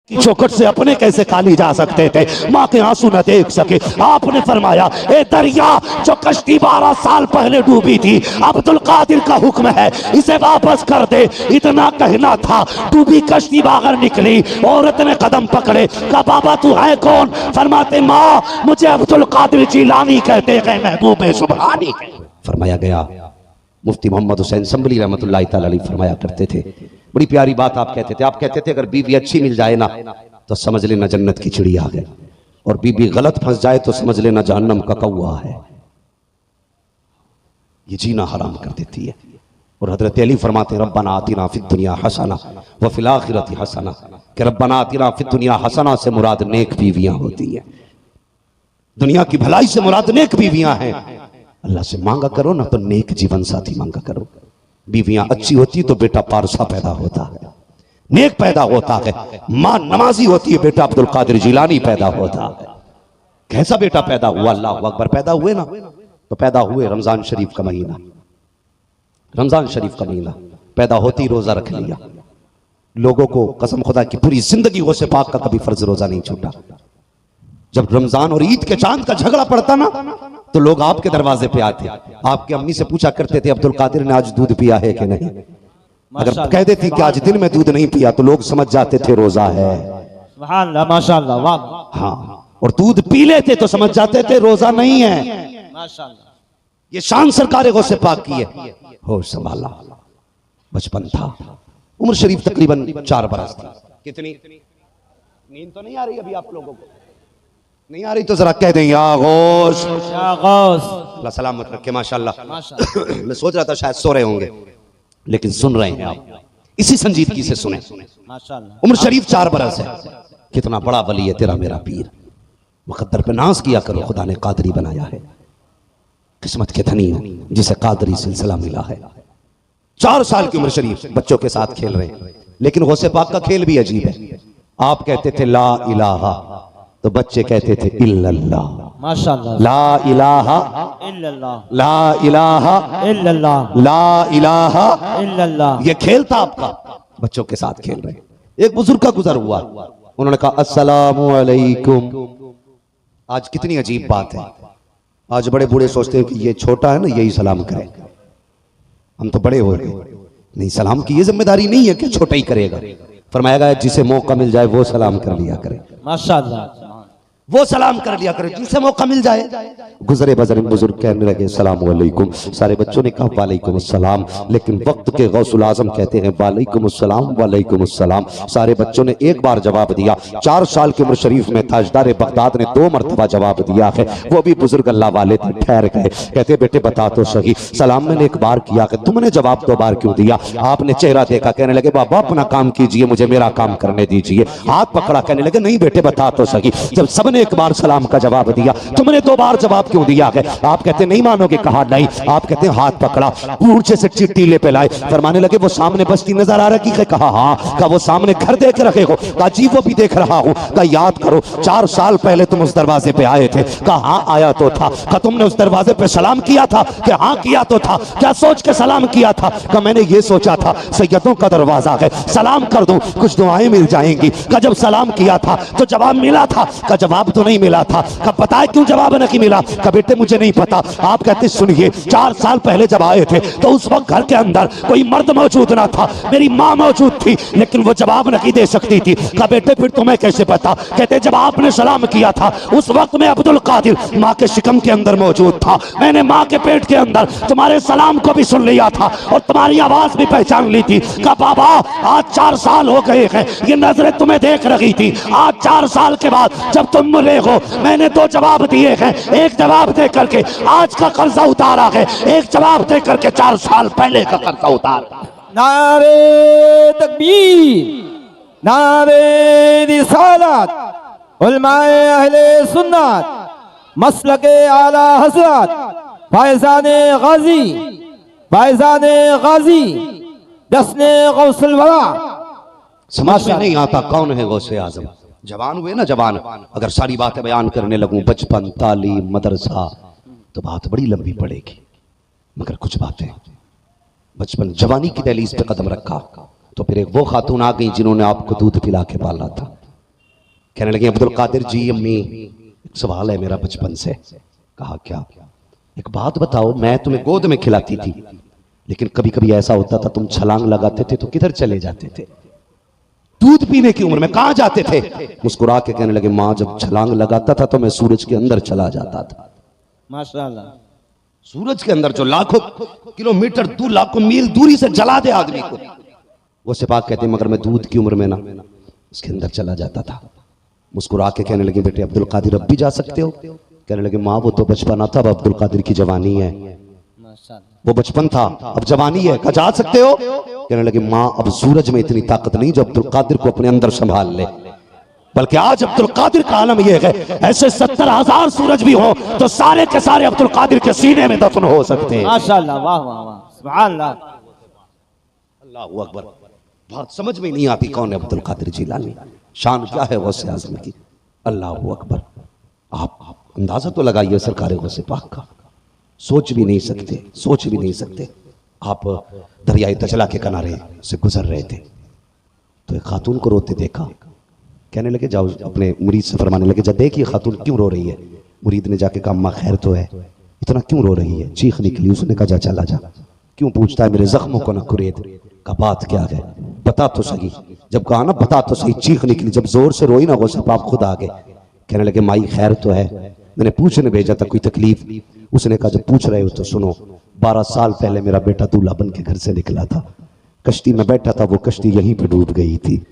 की चौखट से अपने कैसे खाली जा सकते थे, माँ के आंसू न देख सके। आपने फरमाया ए दरिया जो कश्ती 12 साल पहले डूबी थी, अब्दुल कादिर का हुक्म है इसे वापस कर दे। इतना कहना था, डूबी कश्ती बाहर निकली, औरत ने कदम पकड़े, कहा बाबा तू है कौन? फरमाते माँ मुझे अब्दुल कादिर जिलानी कहते हैं, महबूब सुभानी। फरमाया गया मुफ्ती मोहम्मद हुसैन संभली रहमतुल्लाह तआला अलैह फरमाया करते थे, बड़ी प्यारी बात आप कहते थे। आप कहते थे अगर बीवी अच्छी मिल जाए ना तो समझ लेना जन्नत की चिड़िया है, और बीवी गलत फंस जाए तो समझ लेना जहन्नम का कौवा है। ये जीना हराम कर देती है। और हजरत अली फरमाते रब्बना आतिना फिद दुनिया हसना व फिल आखिरति हसना, कि रब्बना आतिना फिद दुनिया हसना से मुराद नेक बीवियां होती हैं। दुनिया की भलाई से मुराद नेक बीवियां हैं। अल्लाह से मांगा करो ना तो नेक जीवन साथी मांगा करो। बीवियां अच्छी होती तो बेटा पारसा पैदा होता है, नेक पैदा होता है। मां नमाजी होती है, बेटा अब्दुल कादिर जिलानी पैदा होता है। कैसा बेटा पैदा हुआ? अल्लाह अकबर। पैदा हुए ना तो पैदा हुए रमजान शरीफ का महीना, रमजान शरीफ का महीना पैदा होती रोजा रख लिया। लोगों को कसम खुदा की पूरी जिंदगी गौसे पाक का कभी फर्ज रोजा नहीं छूटा। जब रमजान और ईद के चांद का झगड़ा पड़ता ना तो लोग आपके दरवाजे पे आते, आपकी अम्मी से पूछा करते थे अब्दुल कादिर ने आज दूध पिया है कि नहीं। अगर कह देती कि आज दिन में दूध नहीं पिया तो लोग समझ जाते थे रोजा है। माशाअल्लाह, वाह। हाँ, और दूध पी लेते तो समझ जाते थे रोजा नहीं है। माशाअल्लाह, ये शान सरकार गौसे पाक की है। होश संभाला, बचपन था, उम्र शरीफ तकरीबन 4 बरस थी। कितनी नींद तो नहीं आ रही अभी आप लोगों को? नहीं आ रही तो जरा कह दें या गौस, या गौस। अल्लाह सलामत रखे। माशाअल्लाह। मैं सोच रहा था शायद सो रहे होंगे, लेकिन सुन रहे हैं आप। इसी संजीदगी से सुने। माशाअल्लाह। उम्र शरीफ 4 बरस है। कितना बड़ा वली है तेरा मेरा पीर। मुकद्दर पे नाज किया करो, खुदा ने कादरी बनाया है। किस्मत के धनी हो जिसे कादरी सिलसिला मिला है। 4 साल की उम्र शरीफ, बच्चों के साथ खेल रहे हैं। लेकिन गौसे पाक का खेल भी अजीब है। आप कहते थे ला इलाहा तो बच्चे कहते थे इल्लल्लाह। माशाअल्लाह। ला इलाहा इल्लल्लाह, ला इलाहा इल्लल्लाह, ला इलाहा इल्लल्लाह। ये खेल था आपका, बच्चों के साथ खेल रहे। एक बुजुर्ग का गुजर हुआ, उन्होंने कहा अस्सलामु अलैकुम। आज कितनी अजीब बात है। आज बड़े बूढ़े सोचते हैं कि ये छोटा है ना यही सलाम करे, हम तो बड़े हो गए। नहीं, सलाम की ये जिम्मेदारी नहीं है कि छोटा ही करेगा। फरमाया गया जिसे मौका मिल जाए वो सलाम कर लिया करे। माशाअल्लाह, वो सलाम कर लिया करे जिनसे मौका मिल जाए। गुजरे बजरे बुजुर्ग कहने लगे सलाम वालेकुम। सारे बच्चों ने कहा वालेकुम अस्सलाम, लेकिन वक्त के गौसुल आजम कहते हैं वालेकुम अस्सलाम वालेकुम अस्सलाम। सारे बच्चों ने एक बार जवाब दिया। 4 साल की उम्र शरीफ में ताजदार बगदाद ने 2 मरतबा जवाब दिया है। वो भी बुजुर्ग अल्लाह वाले थे, ठहर गए। कहते बेटे बता तो सही, सलाम मैंने एक बार किया है, तुमने जवाब 2 बार क्यों दिया? आपने चेहरा देखा, कहने लगे बाबा अपना काम कीजिए, मुझे मेरा काम करने दीजिए। हाथ पकड़ा, कहने लगे नहीं बेटे बता तो सही, जब सबने एक बार सलाम का जवाब दिया तुमने 2 बार जवाब क्यों दिया है? आप कहते नहीं मानोगे। कहा नहीं। आप कहते हाथ पकड़ा, पूछे से चिट्ठी ले पे लाए। फरमाने लगे वो सामने बस्ती नजर आ रही है? कहा हाँ। कहा वो सामने घर देख रखे हो? कहा जी वो भी देख रहा हूं। कहा याद करो 4 साल पहले तुम उस दरवाजे पे आए थे? कहा हाँ आया तो था। कहा तुमने उस दरवाजे पे सलाम किया था? कि हाँ किया तो था। क्या सोच के सलाम किया था? कहा मैंने ये सोचा था सैयदों का दरवाजा है, सलाम कर दूं कुछ दुआएं मिल जाएंगी। कहा जब सलाम किया था तो जवाब मिला था? कहा जवाब तो नहीं मिला था। कहा पता है क्यों जवाब नहीं मिला? कहा बेटे मुझे नहीं पता। आप कहते सुनिए 4 साल पहले जब आए थे तो उस वक्त घर के अंदर कोई मर्द मौजूद ना था, मेरी माँ मौजूद थी, लेकिन वो जवाब नहीं दे सकती थी। कहा बेटे फिर तुम्हें कैसे पता? कहते जब आपने सलाम किया था उस वक्त मैं अब्दुल कादिर माँ के शिकम के अंदर मौजूद था। मैंने माँ के पेट के अंदर तुम्हारे सलाम को भी सुन लिया था और तुम्हारी आवाज भी पहचान ली थी। कहा बाबा आज 4 साल हो गए हैं, ये नजरें तुम्हें देख रही थी। आज 4 साल के बाद जब तुम मिले हो मैंने 2 जवाब दिए हैं। एक जवाब दे करके आज का कर्जा उतारा है, एक जवाब दे करके 4 साल पहले का कर्जा उतारा। नारे तकबीर, नारे रिसालत, उलमाए अहले सुन्नत, मसलके आला हज़रत, फैज़ाने गाजी, फैज़ाने गाजी, जश्ने गौसुल वरा। समझ में नहीं आता कौन है गौसे आजम। जवान हुए ना जवान, अगर सारी बातें बयान करने लगूं बचपन तालीम मदरसा तो बात बड़ी लंबी पड़ेगी। मगर कुछ बातें बचपन जवानी की दहलीज पे कदम रखा तो फिर एक वो खातून आ गई जिन्होंने आपको दूध पिला के पाला था। कहने लगे अब्दुल कादिर जी अम्मी एक सवाल है मेरा बचपन से। कहा क्या? एक बात बताओ, मैं तुम्हें गोद में खिलाती थी, लेकिन कभी कभी ऐसा होता था तुम छलांग लगाते थे तो किधर चले जाते थे? दूध पीने की उम्र में कहां जाते थे? मुस्कुरा के कहने लगे मां जब छलांग लगाता था तो मैं सूरज के अंदर चला जाता था। माशाल्लाह। सूरज के अंदर जो लाखों किलोमीटर दूर, लाखों मील दूरी से जला दे आदमी को, वो सिपाह कहते मगर मैं दूध की उम्र में ना उसके अंदर चला जाता था। मुस्कुरा के कहने लगे बेटे अब्दुल कादिर अब भी जा सकते हो? कहने लगे माँ वो तो बचपना था, अब अब्दुल कादिर की जवानी है। वो बचपन था अब जवानी है, क्या जा सकते हो? कहने लगे माँ अब सूरज में इतनी ताकत नहीं जो अब्दुल कादिर को अपने अंदर संभाल ले, बल्कि आज अब्दुल कादिर का आलम यह है ऐसे 70,000 सूरज भी हो तो सारे के सारे अब्दुल कादिर के सीने में दफन हो सकते हैं। माशाल्लाह, वाह वाह वाह, सुभान अल्लाह, अल्लाहू अकबर। बात समझ में नहीं आती कौन है अब्दुल कादिर जिलानी, शान क्या है गौसे आज़म की। अल्लाहू अकबर। आप अंदाजा तो लगाइए सरकार गौसे पाक का, सोच भी नहीं सकते, सोच भी नहीं सकते। आप दरियाई दजला के किनारे से गुजर रहे थे तो एक खातून को रोते देखा। कहने लगे जाओ अपने मुरीद से फरमाने लगे जा देख ये खातून क्यों रो रही है। मुरीद ने जाके कहा अम्मा खैर तो है, इतना क्यों रो रही है? चीख निकली। उसने कहा जा चला जा, क्यों पूछता है मेरे जख्मों को न कुरेद। का बात क्या है बता तो सही। जब कहा ना बता तो सही, चीख निकली। जब जोर से रोई ना वो सब आप खुद आ गए। कहने लगे माई खैर तो है, मैंने पूछने भेजा था कोई तकलीफ? उसने कहा जब पूछ रहे हो तो सुनो, 12 साल पहले मेरा बेटा दूल्हा बन के घर से निकला था, कश्ती में बैठा था, वो कश्ती यहीं पे डूब गई थी।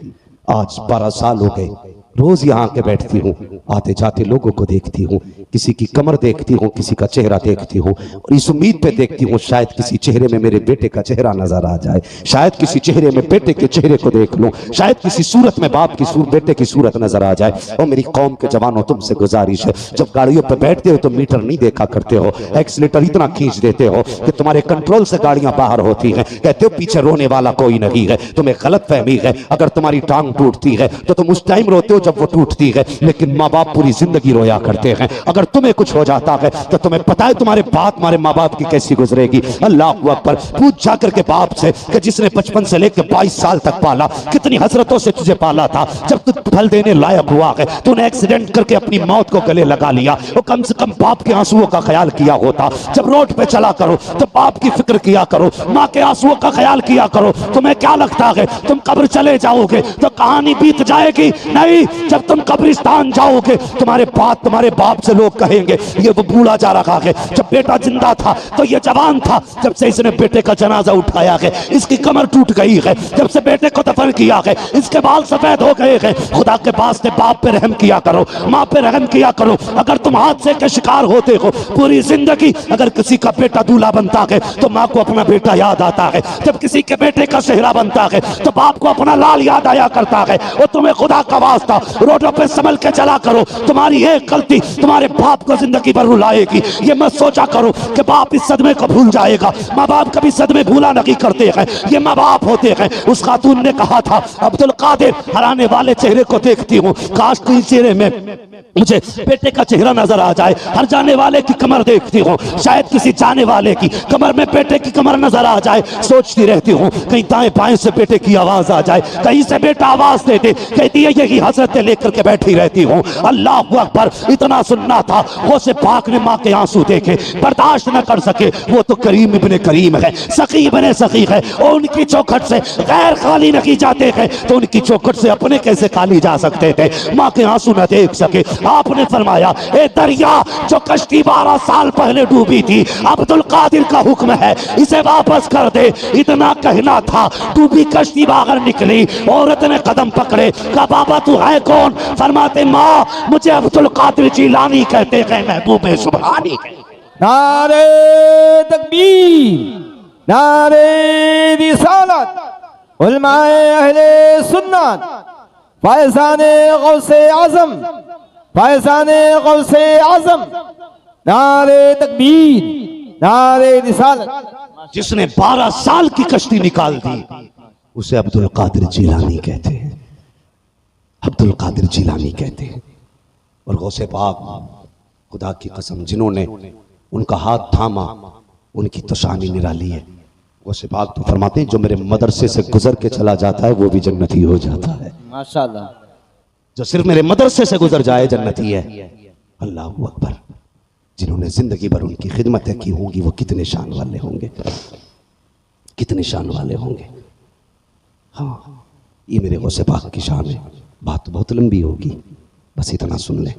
आज 12 साल हो गए, रोज यहाँ के बैठती हूँ, आते जाते लोगों को देखती हूँ, किसी की कमर देखती हूँ, किसी का चेहरा देखती हूँ, और इस उम्मीद पे देखती हूँ शायद किसी चेहरे में मेरे बेटे का चेहरा नजर आ जाए, शायद किसी चेहरे में बेटे के चेहरे को देख लूं, शायद किसी सूरत में बाप की बेटे की सूरत नजर आ जाए। और मेरी कौम के जवानों तुमसे गुजारिश है, जब गाड़ियों पर बैठते हो तो मीटर नहीं देखा करते हो, एक्सीलेटर इतना खींच देते हो कि तुम्हारे कंट्रोल से गाड़ियां बाहर होती हैं। कहते हो पीछे रोने वाला कोई नहीं है, तुम्हें गलत फहमी है। अगर तुम्हारी टांग टूटती है तो तुम उस टाइम रोते हो जब वो टूटती है, लेकिन माँ बाप पूरी जिंदगी रोया करते हैं। अगर तुम्हें कुछ हो जाता है तो तुम्हें पता है तुम्हारे बात तुम्हारे माँ बाप की कैसी गुजरेगी। अल्लाह अकबर। पूछ जाकर के बाप से कि जिसने 55 से लेकर 22 साल तक पाला, कितनी हसरतों से तुझे पाला था, जब तू फल देने लायक हुआ है तूने एक्सीडेंट करके अपनी मौत को गले लगा लिया, वो कम से कम बाप के आंसुओं का ख्याल किया होता। जब रोड पे चला करो तो बाप की फिक्र किया करो, माँ के आंसुओं का ख्याल किया करो। तुम्हें क्या लगता है तुम कब्र चले जाओगे तो कहानी बीत जाएगी? नहीं, जब तुम कब्रिस्तान जाओगे तुम्हारे बाद तुम्हारे बाप से लोग कहेंगे ये वो बूढ़ा जा रहा है, जब बेटा जिंदा था तो ये जवान था, जब से इसने बेटे का जनाजा उठाया है इसकी कमर टूट गई है, जब से बेटे को दफन किया है इसके बाल सफेद हो गए हैं। खुदा के वास्ते बाप पे रहम किया करो, माँ पे रहम किया करो। अगर तुम हादसे के शिकार होते हो पूरी जिंदगी, अगर किसी का बेटा दूल्हा बनता है तो माँ को अपना बेटा याद आता है, जब किसी के बेटे का सेहरा बनता है तो बाप को अपना लाल याद आया करता है। और तुम्हें खुदा का वास्ता रोडों पे संभल के चला करो, तुम्हारी एक गलती तुम्हारे बाप को जिंदगी भर रुलाएगी। ये मत सोचा करो कि बाप इस सदमे को भूल जाएगा, माँ बाप कभी सदमे भूला नहीं करते हैं, ये माँ बाप होते हैं। उस खातून ने कहा था अब्दुल कादिर हराने वाले चेहरे को देखती हूँ, काश कोई चेहरे में मुझे बेटे का चेहरा नजर आ जाए। हर जाने वाले की कमर देखती हूँ, शायद किसी जाने वाले की कमर में बेटे की कमर नजर आ जाए। सोचती रहती हूँ कहीं दाएं बाएं से बेटे की आवाज आ जाए, कहीं से बेटा आवाज दे दे। कहती है यही हसरतें लेकर के बैठी रहती हूँ। अल्लाह अकबर। इतना सुनना था, गौसे पाक ने माँ के आंसू देखे, बर्दाश्त न कर सके। वो तो करीम इब्ने करीम है, सखी इब्ने सखी है, और उनकी चौखट से गैर खाली नहीं जाते हैं तो उनकी चौखट से अपने कैसे खाली जा सकते थे? माँ के आंसू न देख सके। आपने फरमाया ए दरिया जो कश्ती 12 साल पहले डूबी थी, अब्दुल कादिर का हुक्म है इसे वापस कर दे। इतना कहना था, डूबी कश्ती बाहर निकली, औरत ने कदम पकड़े, कहा बाबा तू है कौन? फरमाते माँ मुझे अब्दुल कादिर जिलानी कहते हैं, महबूबे सुभानी। नारे तकबीर, नारे रिसालत, उलमाए अहले सुन्नत, फैज़ाने गौसे आज़म, फैज़ाने गौसे आज़म, नारे तकबीर, नारे रिसालत। जिसने 12 साल की कश्ती निकाल दी उसे अब्दुल कादिर जिलानी कहते हैं, अब्दुल कादिर जिलानी कहते हैं। और गौसे पाक खुदा की कसम जिन्होंने उनका हाथ थामा उनकी तो शान ही निराली है। गौसे पाक तो फरमाते हैं जो मेरे मदरसे से गुजर के चला जाता है वो भी जन्नती हो जाता है। माशाल्लाह। जो सिर्फ मेरे मदरसे से गुजर जाए जन्नती है। अल्लाह अकबर। जिन्होंने जिंदगी भर उनकी खिदमतें की होंगी वो कितने शान वाले होंगे, कितने शान वाले होंगे। हाँ, ये मेरे गौसे पाक की शान है। बात तो बहुत लंबी होगी, बस इतना सुन ले।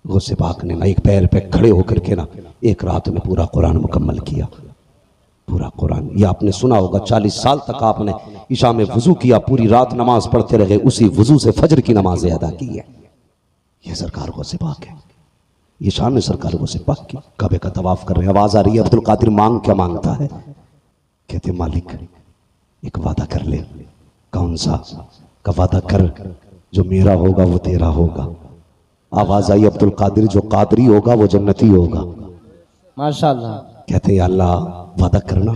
गौसे पाक ने ना एक पैर पे खड़े होकर के ना एक रात में पूरा कुरान मुकम्मल किया, पूरा कुरान। ये आपने सुना होगा, 40 साल तक आपने ईशा में वजू किया, पूरी रात नमाज पढ़ते रहे, उसी वजू से फजर की नमाजें अदा की है। ये सरकार गौसे पाक है, ये शान है सरकार गौसे पाक की। काबे का तवाफ कर रहे हैं, आवाज आ रही है, अब्दुल कादिर मांग क्या मांगता है? कहते मालिक एक वादा कर ले। कौन सा? का वादा कर जो मेरा होगा वो तेरा होगा। आवाज आई अब्दुल कादिर जो कादरी होगा वो जन्नती होगा। माशाल्लाह। कहते हैं अल्लाह वादा करना,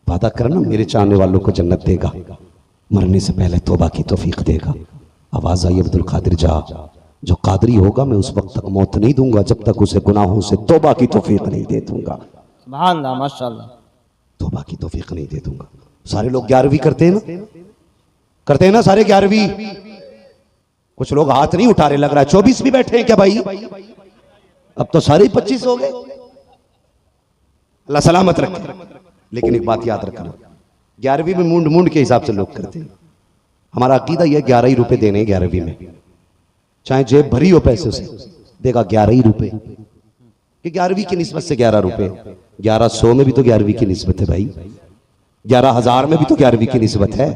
वादा करना मेरे चाहने वालों को जन्नत देगा, मरने से पहले तौबा की तौफीक देगा। आवाज आई अब्दुल कादिर जा, जो कादरी होगा मैं उस वक्त तक मौत नहीं दूंगा जब तक उसे गुनाहों से तौबा की तौफीक नहीं दे दूंगा। सुभान अल्लाह, माशाल्लाह। तौबा की तौफीक नहीं दे दूंगा। सारे लोग 11वीं करते हैं ना, करते हैं ना सारे 11वीं। कुछ लोग हाथ नहीं उठा रहे, लग रहा है 24 भी बैठे हैं क्या भाई? अब तो सारे 25 हो गए। अल्लाह सलामत रखे। लेकिन एक बात याद रखना, 11वीं में मूंड मूंड के हिसाब से लोग करते हैं। हमारा अकीदा यह 11 ही रुपए देने 11वीं में, चाहे जेब भरी हो पैसे से, देगा 11 ही रुपए। कि 11वीं की निस्बत से 11 रुपए, 1100 में भी तो 11वीं की निस्बत है भाई, 11,000 में भी तो 11वीं की निस्बत है।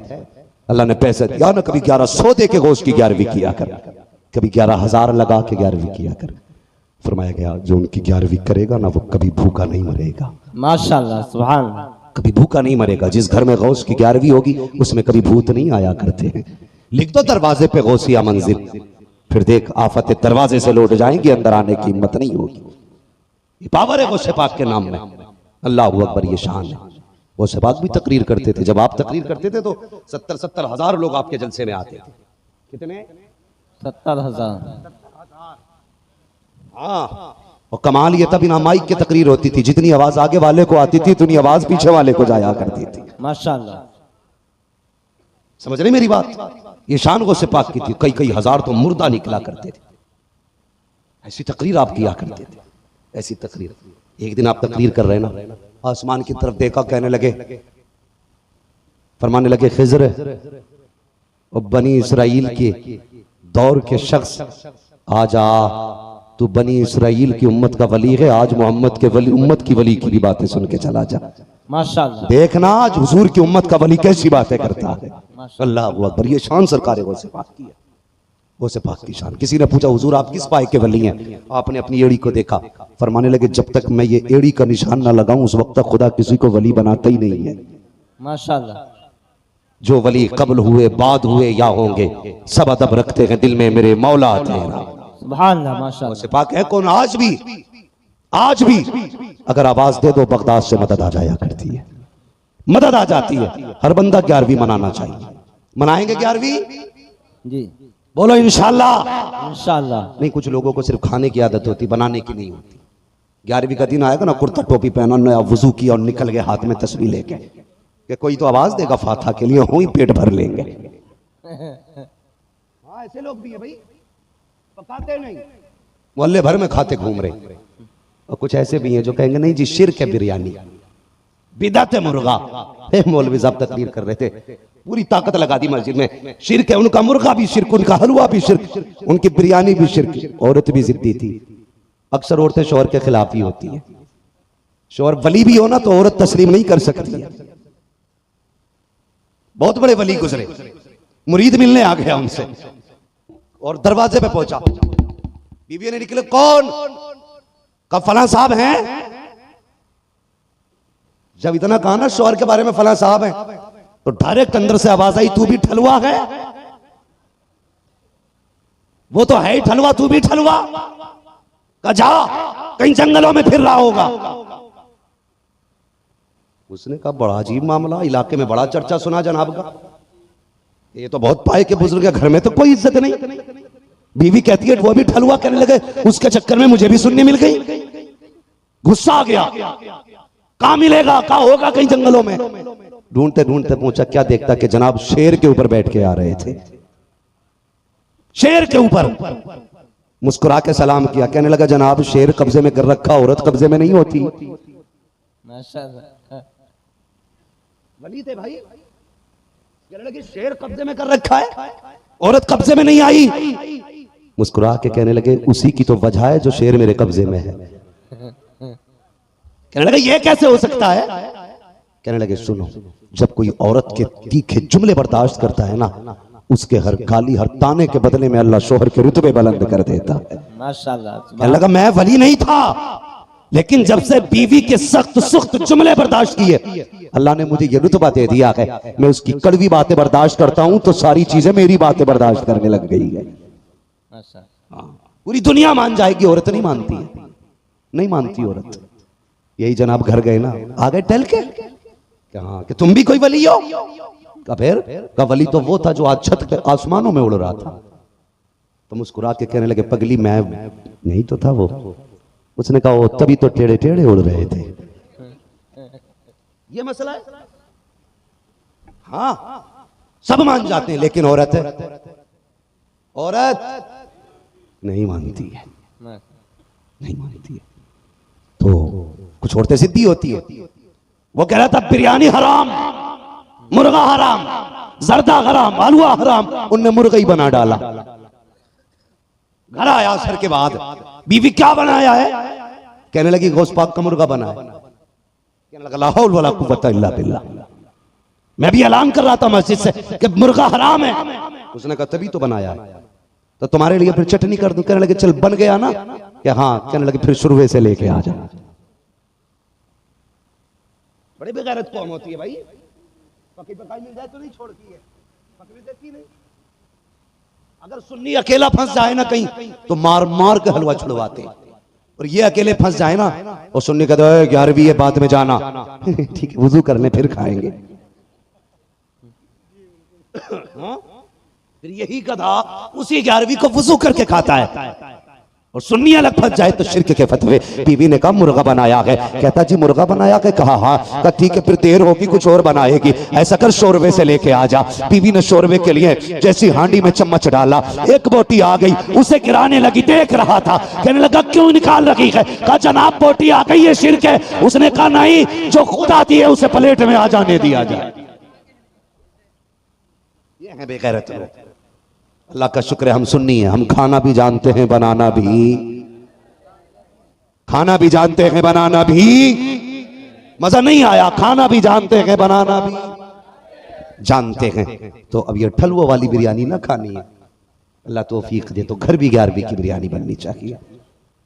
अल्लाह ने पैसे दिया ना, कभी 1100 दे के गोश्त की 11वीं किया कर, कभी 11,000 लगा के 11वीं किया कर। फरमाया गया जो उनकी 11वीं करेगा ना वो कभी भूखा नहीं मरेगा। माशाल्लाह, सुभान अल्लाह। कभी भूखा नहीं मरेगा। जिस घर में गौस की 11वीं होगी उसमें कभी भूत नहीं आया करते हैं। लिख दो दरवाजे पे गौसिया मंजिल, फिर देख आफत दरवाजे से लौट जाएंगी, अंदर आने की हिम्मत नहीं होगी। ये पावर है गौसे पाक के नाम में। अल्लाह अकबर, ये शान है। गौसे पाक भी तकरीर करते थे, जब आप तकरीर करते थे तो 70-70 हजार लोग आपके जलसे में आते थे। कितने? 70,000। हाँ, और कमाल ये तब ना माइक की तकरीर होती थी, जितनी आवाज आगे वाले को आती थी उतनी आवाज पीछे वाले को जाया करती थी। माशाल्लाह। समझ रहे मेरी बात? ये शान गौसे पाक की थी। कई कई हजार तो मुर्दा निकला करते थे। ऐसी तकरीर आप किया करते थे, ऐसी तकरीर। एक दिन आप तकरीर कर रहे ना, आसमान की तरफ देखा, कहने लगे, फरमाने लगे, खिज़र और बनी इसराइल के दौर के शख्स आज आ, तू बनी इसराइल की उम्मत का वली है, आज मोहम्मद के वली उम्मत की वली की भी बातें सुन के चला जा। माशाल्लाह। देखना आज हुजूर की उम्मत का वली कैसी बातें करता है। अल्लाह अकबर, ये शान सरकार गौसे पाक की है, गौसे पाक की शान। किसी ने पूछा हुजूर आप किस पाए के वली हैं? आपने अपनी एड़ी को देखा, फरमाने लगे जब तक मैं ये एड़ी का निशान ना लगाऊं उस वक्त तक खुदा किसी को वली बनाता ही नहीं है। माशाल्लाह। जो वली कब्ल हुए बाद हुए या होंगे सब अदब रखते हैं दिल में मेरे मौला तेरा। सुभान अल्लाह, माशाल्लाह। गौसे पाक है कौन? आज भी अगर आवाज दे दो बगदाद से मदद आ जाया करती है, मदद आ जाती है। हर बंदा 11वीं मनाना चाहिए। मनाएंगे 11वीं? जी बोलो इंशाल्लाह। इंशाल्लाह। नहीं, कुछ लोगों को सिर्फ खाने की आदत होती, बनाने की नहीं होती। 11वीं का दिन आएगा ना, कुर्ता टोपी पहना, नया वजू किया और निकल गए हाथ में तस्वीर लेके कि कोई तो आवाज देगा फाथा के लिए, हो ही पेट भर लेंगे। हाँ, ऐसे लोग भी है भाई, पकाते नहीं, मोहल्ले भर में खाते घूम रहे। और कुछ ऐसे भी हैं जो कहेंगे नहीं जी शिर्क है बिरयानी, बिदअत है मुर्गा। मौलवी साहब तकरीर कर रहे थे, पूरी ताकत लगा दी मस्जिद में, शिर्क है, उनका मुर्गा भी शिर्क, उनका हलवा भी शिर्क, उनकी बिरयानी भी शिर्क। औरत भी जिद्दी थी। अक्सर औरतें शौहर के खिलाफ ही होती है। शौहर वली भी हो ना तो औरत तस्लीम नहीं कर सकती है। बहुत बड़े वली गुजरे, मुरीद मिलने आ गया उनसे और दरवाजे पे पहुंचा, बीवी ने निकले, कौन? कब? फलां साहब हैं। जब इतना कहा ना शौहर के बारे में फलां साहब हैं, तो डायरेक्ट अंदर से आवाज आई, तू भी ठलुआ है? वो तो है ही ठलुआ, तू भी ठलुआ? कहा जा, कहीं जंगलों में फिर रहा होगा। उसने कहा बड़ा अजीब मामला, इलाके में बड़ा चर्चा सुना जनाब का, ये तो बहुत पाए के बुजुर्ग है, घर में तो कोई इज्जत नहीं। बीवी कहती है वो भी ठलुआ करने लगे, उसके चक्कर में मुझे भी सुनने मिल गई। गुस्सा आ गया, कहां मिलेगा, कहां होगा, कहीं जंगलों में। ढूंढते ढूंढते पहुंचा, क्या देखता कि जनाब शेर के ऊपर बैठ के आ रहे थे। शेर के ऊपर मुस्कुरा के सलाम किया। कहने लगा जनाब शेर कब्जे में कर रखा, औरत कब्जे में नहीं होती। माशाल्लाह। वली थे भाई, कहने लगे शेर कब्जे में कर रखा है, औरत कब्जे में नहीं आई। मुस्कुरा के कहने लगे उसी की तो वजह है जो शेर मेरे कब्जे में है। कहने लगे ये कैसे हो सकता है? कहने लगे सुनो, जब कोई औरत के तीखे जुमले बर्दाश्त करता है ना, उसके हर गाली हर ताने के बदले में अल्लाह शोहर के रुतबे बुलंद कर देता है। माशाल्लाह। कहने लगा मैं वली नहीं था, लेकिन जब से बीवी के सख्त सुख्त जुमले बर्दाश्त किए अल्लाह ने मुझे ये रुतबा दे दिया है। मैं उसकी कड़वी बातें बर्दाश्त करता हूं तो सारी चीजें मेरी बातें बर्दाश्त करने लग गई है। पूरी दुनिया मान जाएगी, औरत नहीं मानती है, नहीं मानती औरत। यही जनाब घर गए ना, आ गए टहल के, हाँ कि तुम भी कोई वली हो? का फिर का वली तो वो था जो आज छत पे आसमानों में उड़ रहा था। तो मुस्कुरा के कहने लगे पगली मैं नहीं तो था वो। उसने कहा वो तभी तो टेढ़े टेढ़े उड़ रहे थे। ये मसला है। हाँ सब मान जाते हैं, लेकिन औरत है, औरत नहीं मानती है, नहीं मानती है। तो कुछ औरतें जिद्दी होती है। वो कह रहा था बिरयानी हराम, मुर्गा हराम, जर्दा हराम, हलवा हराम, उनने मुर्गा ही बना डाला। घर आया असर के बाद, बीवी क्या बनाया है? कहने लगी गोश्त पाक का मुर्गा बना है। कहने लगा ला हौल वला कुव्वता इल्ला बिल्लाह, मैं भी ऐलान कर रहा था मस्जिद से कि मुर्गा हराम है। उसने कहा तभी तो बनाया है, तो तुम्हारे लिए फिर चटनी कर दूं। कहने लगे चल बन गया ना? कि हाँ। कहने लगे फिर शुरुए से लेके आ जा। बड़ी बेगैरत कौम होती है भाई, पकी पकाई मिल जाए तो नहीं छोड़ती है, पकड़ी देती नहीं। अगर सुन्नी अकेला फंस जाए ना कहीं तो मार मार के हलवा छुड़वाते हैं, और ये अकेले फंस जाए ना और सुन्नी कहते हैं 11वीं है बाद में जाना। ठीक है वुजू कर ले फिर खाएंगे। हाँ? फिर यही गधा उसी 11वीं को वुजू करके खाता है, और सुन्नी अलग फंस जाए तो शिरक के फतवे। बीवी ने कहा मुर्गा बनाया है। कहता जी मुर्गा बनाया है? कहा हाँ। कहा ठीक है फिर देर होगी कुछ और बनाएगी, ऐसा कर शोरबे से लेके आ जा। बीवी ने शोरबे के लिए जैसी हांडी में चम्मच डाला, एक बोटी आ गई, उसे गिराने लगी, देख रहा था। कहने लगा क्यों निकाल रही है? कहा जनाब बोटी आ गई है, शिरक है। उसने कहा नहीं, जो खुद आती है उसे प्लेट में आ जाने दिया जाए। ये है बेगैरत लोग। अल्लाह का शुक्र है हम सुन्नी हैं, हम खाना भी जानते हैं बनाना भी, खाना भी जानते हैं बनाना भी। मजा नहीं आया? खाना भी जानते हैं बनाना भी जानते हैं। तो अब ये ठलवो वाली बिरयानी ना खानी है, अल्लाह तौफीक दे तो घर भी 11वीं की बिरयानी बननी चाहिए।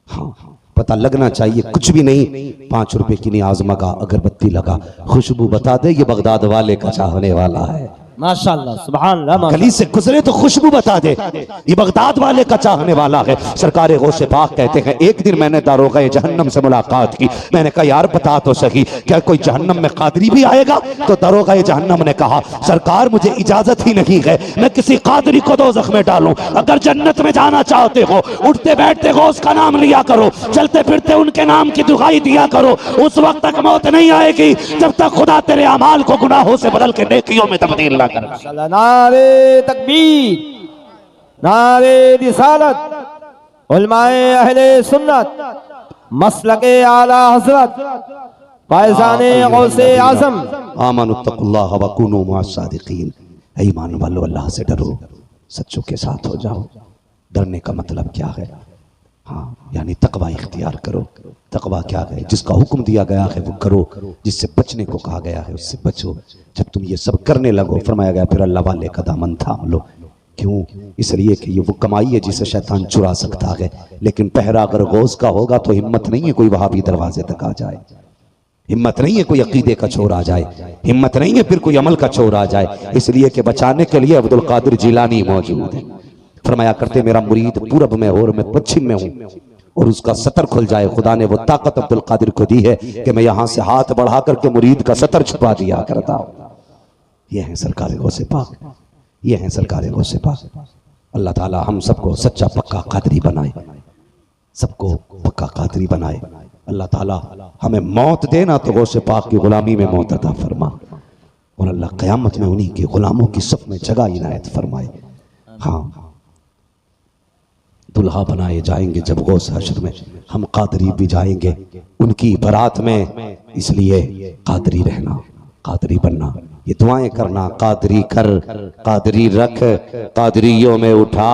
हाँ पता लगना चाहिए कुछ भी नहीं। 5 रुपए की नियाज मगा, अगरबत्ती लगा, खुशबू बता दे ये बगदाद वाले का चाहने वाला है। माशाल्लाह सुभान अल्लाह। गली से गुजरे तो खुशबू बता दे ये बगदाद वाले का चाहने वाला है। सरकार गौसे पाक कहते हैं एक दिन मैंने दारोगा जहन्नम से मुलाकात की। मैंने कहा यार बता तो सही क्या कोई जहन्नम में कादरी भी आएगा? तो दारोगा जहन्नम ने कहा सरकार मुझे इजाजत ही नहीं है मैं किसी कादरी को दोज़ख में डालूं। अगर जन्नत में जाना चाहते हो उठते बैठते गौस का नाम लिया करो, चलते फिरते उनके नाम की दुहाई दिया करो। उस वक्त तक मौत नहीं आएगी जब तक खुदा तेरे अमाल को गुनाहों से बदल के नेकियों में तब्दील ना कर। नारे तकबीर, नारे रिसालत, उलमाए अहले सुन्नत, मसलके आला हज़रत, फैज़ाने गौसे आज़म। आमनुत्तकुल्लाह व कुनू मअस सादिकीन। ईमान वालों अल्लाह से डरो, सच्चों के साथ हो जाओ। डरने का मतलब क्या है? हाँ यानी तकवा इख्तियार करो। तकवा क्या है? जिसका हुक्म दिया गया है वो करो, जिससे बचने को कहा गया है उससे बचो। जब तुम ये सब करने लगो फरमाया गया फिर अल्लाह वाले का दामन थाम लो। क्यों? इसलिए कि ये वो कमाई है जिसे शैतान चुरा सकता है, लेकिन पहरा अगर गौस का होगा तो हिम्मत नहीं है कोई वहां भी दरवाजे तक आ जाए, हिम्मत नहीं है कोई अकीदे का चोर आ जाए, हिम्मत नहीं है फिर कोई अमल का चोर आ जाए। इसलिए कि बचाने के लिए अब्दुल कादिर जिलानी मौजूद है। फरमाया करते मेरा मुरीद पूरब में हो और मैं पश्चिम में हूं और उसका सतर खुल जाए, खुदा ने वो ताकत अब्दुल कादिर को दी है कि मैं यहां से हाथ बढ़ा करके मुरीद का सतर छुपा दिया करता हूं। ये है सरकार गौसे पाक, ये है सरकार गौसे पाक। अल्लाह ताला हम सबको सच्चा पक्का कादरी बनाए, सबको पक्का कादरी बनाए। अल्लाह ताला हमें मौत देना तो गौसे पाक की गुलामी में मौत अता फरमा, और अल्लाह क़यामत में उन्हीं के गुलामों की सफ में जगह इनायत फरमाए। हाँ दुल्हा बनाए जाएंगे जब गौस हश्र में, हम कादरी भी जाएंगे उनकी बारात में। इसलिए कादरी रहना, कादरी बनना, ये दुआएं करना, कादरी कर, कादरी रख, कादरियों में उठा,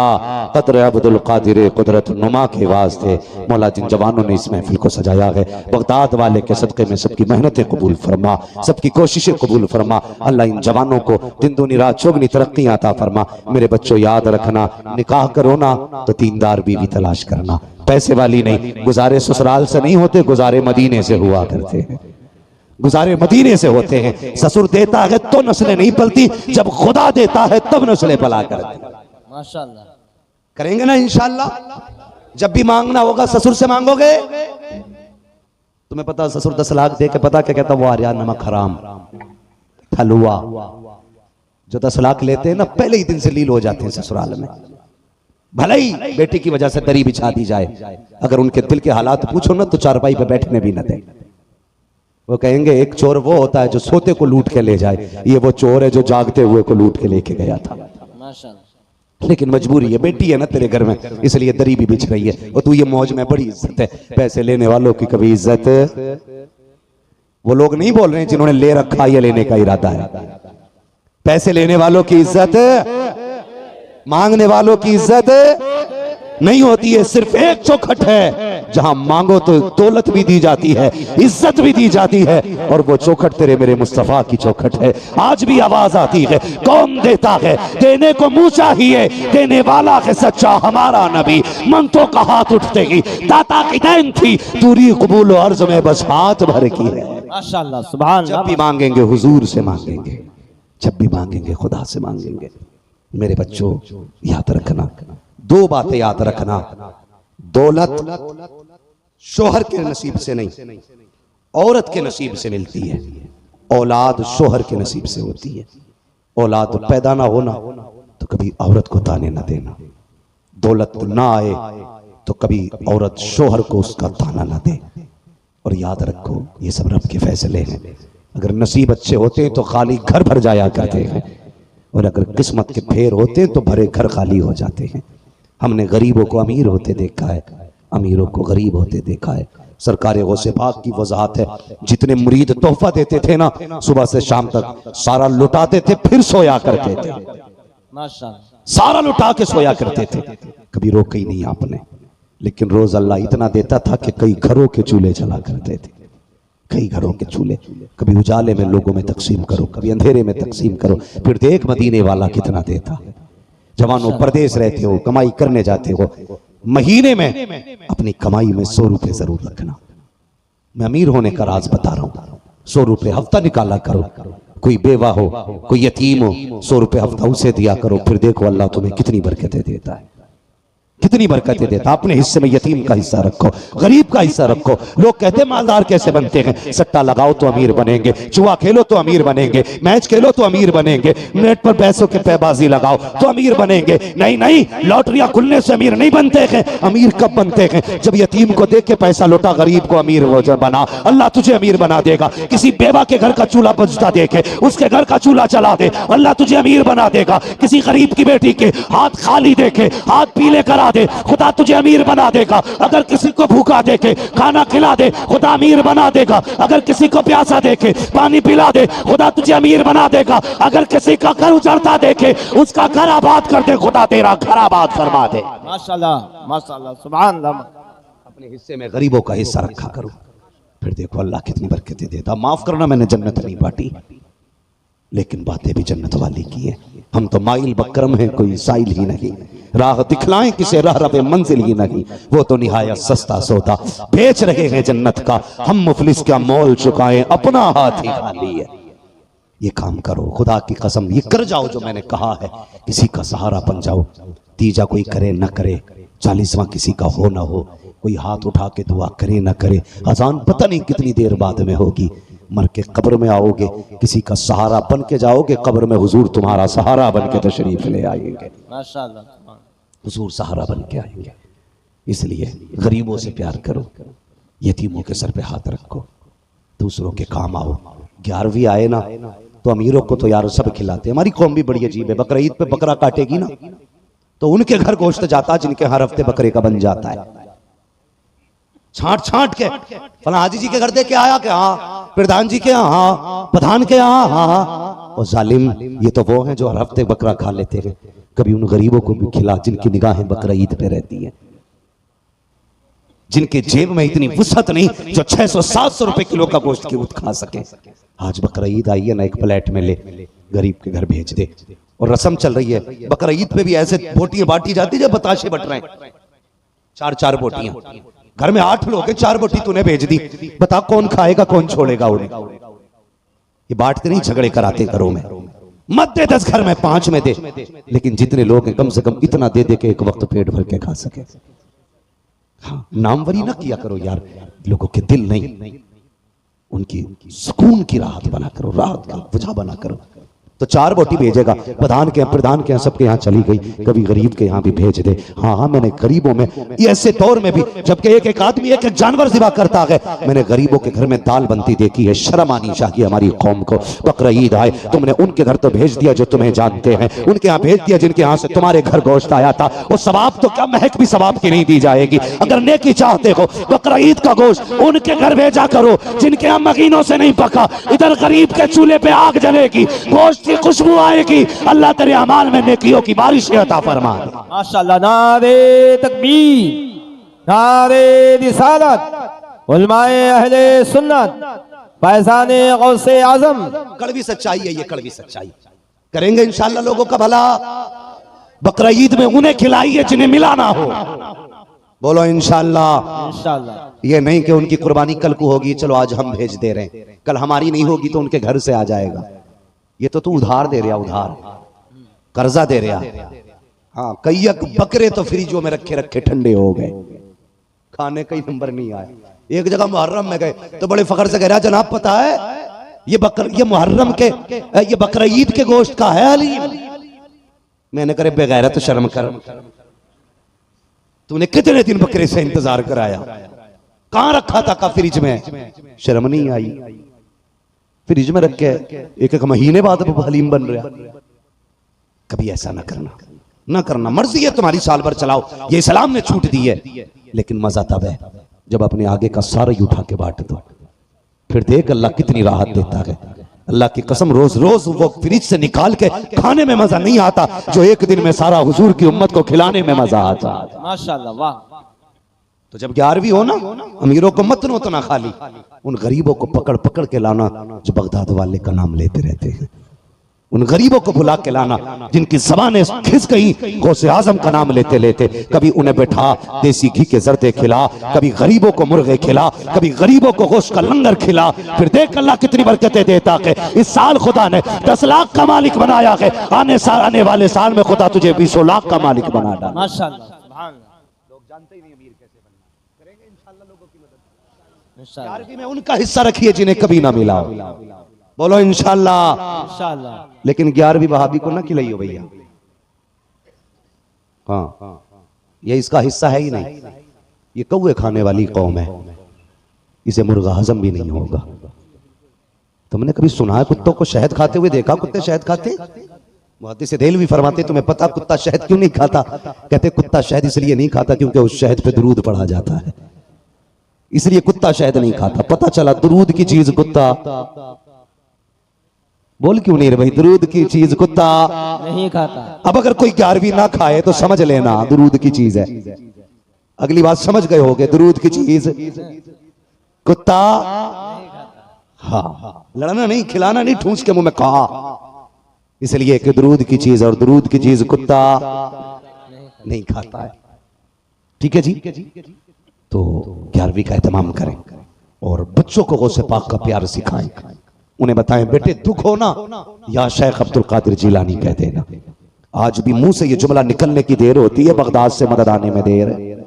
कदर अब्दुल कादिर कुदरत नुमा के वास्ते। मौला जिन जवानों ने इस महफिल को सजाया है, बगदाद वाले के सदक़े में सबकी मेहनतें कबूल फरमा, सबकी कोशिशें कबूल फरमा। अल्लाह इन जवानों को दिन दूनी रात चौगनी तरक्की अता फरमा। मेरे बच्चों याद रखना, निकाह करो ना तो दीनदार बीवी तलाश करना, पैसे वाली नहीं। गुजारे ससुराल से नहीं होते, गुजारे मदीने से हुआ करते हैं, गुजारे मदीने से होते हैं। ससुर देता है तो नस्लें नहीं पलती, जब खुदा देता है तब नस्लें पला करती। माशाल्लाह करेंगे ना इंशाअल्लाह। जब भी मांगना होगा ससुर से मांगोगे। तुम्हें पता ससुर 10 लाख दे के पता क्या कहता, वो आर्या नमक हराम हलवा। जो 10 लाख लेते हैं ना पहले ही दिन से लील हो जाते हैं ससुराल में। भले ही बेटी की वजह से दरी बिछा दी जाए, अगर उनके दिल के हालात पूछो ना तो चारपाई पे बैठने भी न दे। वो कहेंगे एक चोर वो होता है जो सोते को लूट के ले जाए, ये वो चोर है जो जागते हुए को लूट के लेके गया था। लेकिन मजबूरी है, बेटी है ना तेरे घर में, इसलिए दरी भी बिछ रही है। और तू ये मौज में, बड़ी इज्जत है। पैसे लेने वालों की कभी इज्जत, वो लोग नहीं बोल रहे हैं जिन्होंने ले रखा या लेने का इरादा है। पैसे लेने वालों की इज्जत, मांगने वालों की इज्जत नहीं होती है। सिर्फ एक चौखट है जहां मांगो तो दौलत भी दी जाती है, इज्जत भी दी जाती है, और वो चौखट तेरे मेरे मुस्तफा की चौखट है। आज भी आवाज आती है, कौन देता है, देने को मुंह चाहिए, देने वाला है सच्चा हमारा नबी। मंगतों का हाथ उठते ही दाता की देन थी, दूरी कबूल अर्ज में बस हाथ भर की है। माशाल्लाह सुभान अल्लाह। जब भी मांगेंगे हुजूर से मांगेंगे, जब भी मांगेंगे खुदा से मांगेंगे। मेरे बच्चों याद रखना, 2 बातें याद रखना, दौलत शोहर के नसीब से नहीं, औरत के नसीब से मिलती है। औलाद शोहर के नसीब से होती है। औलाद पैदा ना होना तो कभी औरत को ताने ना देना, दौलत ना आए तो कभी औरत शोहर को उसका ताना ना दे। और याद रखो ये सब रब के फैसले हैं। अगर नसीब अच्छे होते हैं तो खाली घर भर जाया करते हैं, और अगर किस्मत के फेर होते हैं तो भरे घर खाली हो जाते हैं। हमने गरीबों को अमीर होते देखा है, अमीरों को गरीब होते देखा है। सरकार गौसे पाक की वजाहत है, जितने मुरीद तोहफा देते थे ना, सुबह से शाम तक सारा लुटाते थे, फिर सोया करते थे। माशाल्लाह सारा लुटा के सोया करते थे, कभी रोका ही नहीं आपने। लेकिन रोज अल्लाह इतना देता था कि कई घरों के चूल्हे जला करते थे, कई घरों के चूल्हे। कभी उजाले में लोगों में तकसीम करो, कभी अंधेरे में तकसीम करो, फिर देख मदीने वाला कितना देता है। जवानों परदेश रहते हो, कमाई करने जाते हो, महीने में अपनी कमाई में 100 रुपए जरूर रखना। मैं अमीर होने का राज बता रहा हूं। 100 रुपए हफ्ता निकाला करो। कोई बेवा हो, कोई यतीम हो, 100 रुपए हफ्ता उसे दिया करो, फिर देखो अल्लाह तुम्हें कितनी बरकतें देता है, कितनी बरकतें देता। अपने हिस्से में यतीम का हिस्सा रखो, गरीब का हिस्सा रखो। लोग कहते हैं मालदार कैसे बनते हैं, सट्टा लगाओ तो अमीर बनेंगे, जुआ खेलो तो अमीर बनेंगे, मैच खेलो तो अमीर बनेंगे, नेट पर पैसों के पैबाजी लगाओ तो अमीर बनेंगे। नहीं नहीं, लॉटरियां खुलने से अमीर नहीं बनते हैं। अमीर कब बनते हैं, जब यतीम को देख के पैसा लौटा, गरीब को अमीर बना। अल्लाह तुझे अमीर बना देगा। किसी बेवा के घर का चूल्हा बजता देखे उसके घर का चूल्हा चला दे, अल्लाह तुझे अमीर बना देगा। किसी गरीब की बेटी के हाथ खाली देखे, हाथ पीले करा दे, खुदा तुझे अमीर बना देगा। अगर किसी को भूखा देखे खाना खिला दे, खुदा अमीर बना देगा। अगर किसी को प्यासा देखे पानी पिला दे, खुदा तुझे अमीर बना देगा। अगर किसी का घर उजड़ता देखे उसका घर आबाद कर दे, खुदा तेरा घर आबाद फरमा दे। माशाल्लाह माशाल्लाह सुभान अल्लाह। अपने हिस्से में गरीबों का हिस्सा रखा करो, फिर देखो अल्लाह कितनी बरकतें देता। माफ करना मैंने जन्नत नहीं बांटी, लेकिन बातें भी जन्नत वाली की है। हम तो माइल बकरम हैं, कोई साइल ही नहीं। राह दिखलाएं किसे राह रबे मंजिल ही नहीं, वो तो निहायत सस्ता सौदा बेच रहे हैं जन्नत का। हम मुफलिस का मोल चुकाएं, अपना हाथ ही खाली है। ये काम करो, खुदा की कसम ये कर जाओ जो मैंने कहा है। किसी का सहारा बन जाओ, तीजा कोई करे न करे, 40वां किसी का हो ना हो, कोई हाथ उठा के दुआ करे न करे, अजान पता नहीं कितनी देर बाद में होगी। मर के कब्र में आओगे, किसी का सहारा बन के जाओगे, कब्र में हुजूर तुम्हारा सहारा बन के तशरीफ ले आएंगे। माशाल्लाह हुजूर सहारा बन के आएंगे। इसलिए गरीबों से प्यार करो, यतीमों के सर पे हाथ रखो, दूसरों के काम आओ। 11वीं आए ना तो अमीरों को तो यार सब खिलाते। हमारी कौम भी बड़ी अजीब है, बकरा ईद पे बकरा काटेगी ना तो उनके घर गोश्त जाता जिनके हर हफ्ते बकरे का बन जाता है। छांट छांट के फला हाजी जी के घर दे के आया कि हाँ, प्रधान जी के यहाँ हाँ, प्रधान के यहाँ हाँ। और जालिम ये तो वो हैं जो हर हफ्ते बकरा खा लेते हैं, कभी उन गरीबों को भी खिला जिनकी निगाहें बकरा ईद पे रहती हैं, जिनके जेब में इतनी वुसअत नहीं जो 600-700 रुपए किलो का गोश्त की ऊँट खा सके। आज बकरा ईद आई है ना, एक प्लेट में ले गरीब के घर भेज दे। और रस्म चल रही है बकरा ईद पे भी ऐसे बोटियां बांटी जाती है, बताशे बट रहे हैं, 4-4 बोटियां, घर में 8 लोग हैं, 4 बोटी तूने भेज दी, बता कौन खाएगा कौन छोड़ेगा उन्हें। ये बांटते नहीं, झगड़े कराते घरों में, मत दे 10 घर में 5 में दे, लेकिन जितने लोग हैं कम से कम इतना दे दे के एक वक्त पेट भर के खा सके। हाँ, नामवरी ना किया करो यार, लोगों के दिल नहीं, उनकी सुकून की राहत बना करो, राहत का वजह बना करो। तो 4 बोटी भेजेगा, प्रधान के प्रधान के यहाँ सबके यहाँ चली गई, कभी गरीब के यहाँ भी भेज दे। हाँ हाँ, मैंने गरीबों में ये ऐसे दौर में भी जबकि एक एक आदमी एक एक जानवर ज़िबा करता है, मैंने गरीबों के घर में दाल बनती देखी है। शर्म आनी चाहिए हमारी कौम को। बकरा ईद आए, तुमने उनके घर तो भेज दिया जो तुम्हें जानते हैं, उनके यहाँ भेज दिया जिनके यहाँ से तुम्हारे घर गोश्त आया था। वो सवाब तो क्या महक भी सवाब की नहीं दी जाएगी। अगर नेकी चाहते हो बकरा ईद का गोश्त उनके घर भेजा करो जिनके यहाँ महीनों से नहीं पका। इधर गरीब के चूल्हे पे आग जलेगी, गोश्त की खुशबू आएगी। अल्लाह तेरे अमाल में नेकियों की बारिश अता फरमा। माशाअल्लाह। नारे तकबीर, नारे रिसालत, उलमाए अहले सुन्नत, फैज़ाने गौसे आज़म। कड़वी सच्चाई है ये, कड़वी सच्चाई। करेंगे इंशाअल्लाह लोगों का भला। बकरा ईद में उन्हें खिलाइए जिन्हें मिला ना हो। बोलो इंशाअल्लाह। इंशाअल्लाह। ये नहीं कि उनकी कुर्बानी कल को होगी, चलो आज हम भेज दे रहे हैं, कल हमारी नहीं होगी तो उनके घर से आ जाएगा। ये तो तू उधार दे रहा, उधार कर्जा दे रहा। हाँ, कई बकरे तो फ्रिजों में रखे रखे ठंडे हो गए, खाने का ही नंबर नहीं आया। एक जगह मुहर्रम में गए तो बड़े फखर से कह रहा, जनाब पता है ये मुहर्रम के ये बकरा ईद के गोश्त का है हलीम। मैंने करे बेगैरत तो शर्म कर, तूने कितने दिन बकरे से इंतजार कराया, कहां रखा था का फ्रिज में, शर्म नहीं आई। फ्रिज में रख के एक एक महीने बाद हलीम बन रहा। कभी ऐसा ना करना, ना करना। मर्जी है तुम्हारी, साल भर चलाओ, ये इस्लाम ने छूट दी है, लेकिन मजा तब है जब अपने आगे का सारा ही उठा के बांट दो। फिर देख अल्लाह कितनी राहत देता है। अल्लाह की कसम, रोज रोज वो फ्रिज से निकाल के खाने में मजा नहीं आता जो एक दिन में सारा हुजूर की उम्मत को खिलाने में मजा आता। माशाअल्लाह, वाह। तो जब 11वीं हो ना, अमीरों को मत नो तो ना खाली, उन गरीबों को पकड़ पकड़ के लाना जो बगदाद वाले का नाम लेते रहते हैं। उन गरीबों को बुला के लाना जिनकी ज़बानें खिस गई गौसे आजम का नाम लेते लेते। कभी उन्हें बैठा देसी घी के जर्दे खिला, कभी गरीबों को मुर्गे खिला, कभी गरीबों को गोश्त का लंगर खिला। फिर देख अल्लाह कितनी बरकतें देता है। इस साल खुदा ने 10 लाख का मालिक बनाया है, आने वाले साल में खुदा तुझे 20 लाख का मालिक बना डाला। माशाअल्लाह, सुभान अल्लाह। लोग जानते ही नहीं अमीर कैसे बनना। करेंगे इंशाअल्लाह लोगों की मदद। इंशाअल्लाह। 11वीं में उनका हिस्सा रखिए जिन्हें कभी ना मिला हो। बोलो इंशाअल्लाह। इंशाअल्लाह। लेकिन 11वीं वहाबी को ना खिलाइयो भैया। हाँ, ये इसका हिस्सा है ही नहीं। ये कौवे खाने वाली कौम है, इसे मुर्गा हजम भी नहीं होगा। तुमने कभी सुना है कुत्तों को शहद खाते हुए देखा? कुत्ते शहद खाते? मुहद्दिस देहलवी फरमाते तुम्हें पता कुत्ता शहद क्यों नहीं खाता? कहते कुत्ता शहद इसलिए नहीं खाता क्योंकि उस शहद पे दुरूद पढ़ा जाता है, इसलिए कुत्ता शहद नहीं खाता। पता चला दुरूद की चीज कुत्ता, बोल क्यों नहीं रे भाई, दुरूद की चीज कुत्ता नहीं खाता। अब अगर कोई 11वीं ना खाए तो समझ लेना दुरूद की चीज है। अगली बात समझ गए होगे, दुरूद की चीज कुत्ता। हाँ, लड़ना नहीं, खिलाना नहीं, ठूंस के मुंह में कहा। इसलिए कि दुरूद की चीज और दुरूद की चीज कुत्ता नहीं खाता है। ठीक है जी। तो 11वीं का एहतमाम करें और बच्चों को गौसे पाक का प्यार सिखाएं। उन्हें बताएं बेटे दुख हो ना या शेख अब्दुल कादिर जिलानी कह देना। आज भी मुंह से ये जुमला निकलने की देर होती है, बगदाद से मदद आने में देर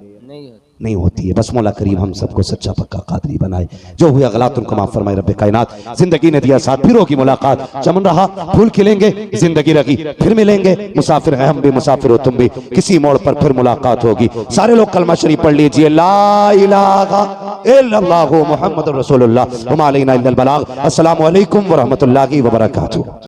नहीं होती है। बस मौला करीम हम सबको सच्चा पक्का कादरी बनाए। जो हुआ गलत उनको माफ फरमाए रब्बे कायनात। जिंदगी ने दिया साथ, फिर होगी मुलाकात। चमन रहा फूल खिलेंगे, जिंदगी रही फिर मिलेंगे। मुसाफिर हैं हम भी, मुसाफिर हो तुम भी, किसी मोड़ पर फिर मुलाकात होगी। सारे लोग कलमा शरीफ पढ़ लीजिए, ला इलाहा इल्लल्लाहु मुहम्मदुर रसूलुल्लाह व मा अलैना इल्लल बलाग। अस्सलामु अलैकुम व रहमतुल्लाहि व बरकातुहू।